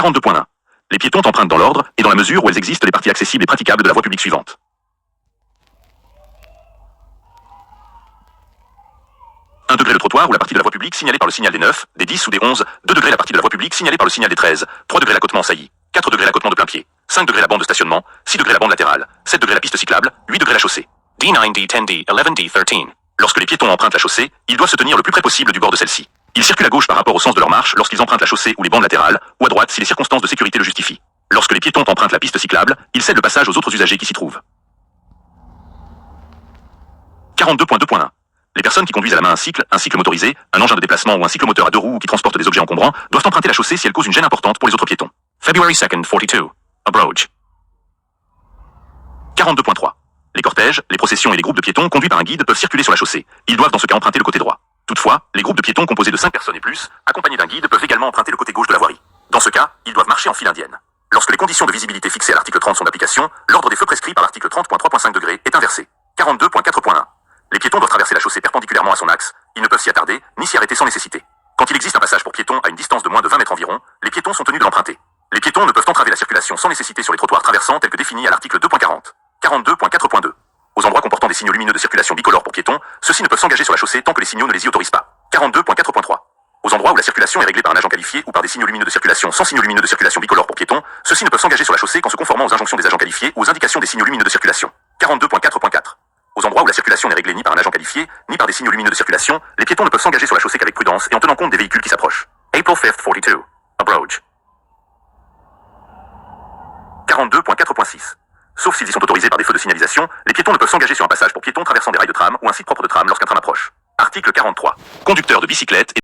42.1. Les piétons empruntent dans l'ordre et dans la mesure où elles existent les parties accessibles et praticables de la voie publique suivante. 1 degré le trottoir ou la partie de la voie publique signalée par le signal des 9, des 10 ou des 11, 2 degrés la partie de la voie publique signalée par le signal des 13, 3 degrés l'accotement en saillie, 4 degrés l'accotement de plein pied, 5 degrés la bande de stationnement, 6 degrés la bande latérale, 7 degrés la piste cyclable, 8 degrés la chaussée. D9, D10, D, 11D, 13. Lorsque les piétons empruntent la chaussée, ils doivent se tenir le plus près possible du bord de celle-ci. Ils circulent à gauche par rapport au sens de leur marche lorsqu'ils empruntent la chaussée ou les bandes latérales, ou à droite si les circonstances de sécurité le justifient. Lorsque les piétons empruntent la piste cyclable, ils cèdent le passage aux autres usagers qui s'y trouvent. 42.2.1. Les personnes qui conduisent à la main un cycle motorisé, un engin de déplacement ou un cyclomoteur à deux roues ou qui transportent des objets encombrants doivent emprunter la chaussée si elle cause une gêne importante pour les autres piétons. February 2nd, 42. Abroge. 42.3. Les cortèges, les processions et les groupes de piétons conduits par un guide peuvent circuler sur la chaussée. Ils doivent dans ce cas emprunter le côté droit. Toutefois, les groupes de piétons composés de 5 personnes et plus, accompagnés d'un guide, peuvent également emprunter le côté gauche de la voirie. Dans ce cas, ils doivent marcher en file indienne. Lorsque les conditions de visibilité fixées à l'article 30 sont d'application, l'ordre des feux prescrit par l'article 30.3.5 degrés est inversé. 42.4.1. Les piétons doivent traverser la chaussée perpendiculairement à son axe. Ils ne peuvent s'y attarder, ni s'y arrêter sans nécessité. Quand il existe un passage pour piétons à une distance de moins de 20 mètres environ, les piétons sont tenus de l'emprunter. Les piétons ne peuvent entraver la circulation sans nécessité sur les trottoirs traversants tels que définis à l'article 2.40. 42.4.2. Aux endroits comportant des signaux lumineux de circulation bicolores pour piétons, ceux-ci ne peuvent s'engager sur la chaussée tant que les signaux ne les y autorisent pas. 42.4.3. Aux endroits où la circulation est réglée par un agent qualifié ou par des signaux lumineux de circulation sans signaux lumineux de circulation bicolores pour piétons, ceux-ci ne peuvent s'engager sur la chaussée qu'en se conformant aux injonctions des agents qualifiés ou aux indications des signaux lumineux de circulation. 42.4.4. Aux endroits où la circulation n'est réglée ni par un agent qualifié, ni par des signaux lumineux de circulation, les piétons ne peuvent s'engager sur la chaussée qu'avec prudence et en tenant compte des véhicules qui s'approchent. April 5th, 42. Abroge. 42.4.6. Sauf s'ils y sont autorisés par des feux de signalisation, les piétons ne peuvent s'engager sur un passage pour piétons traversant des rails de tram ou un site propre de tram lorsqu'un tram approche. Article 43. Conducteur de bicyclette et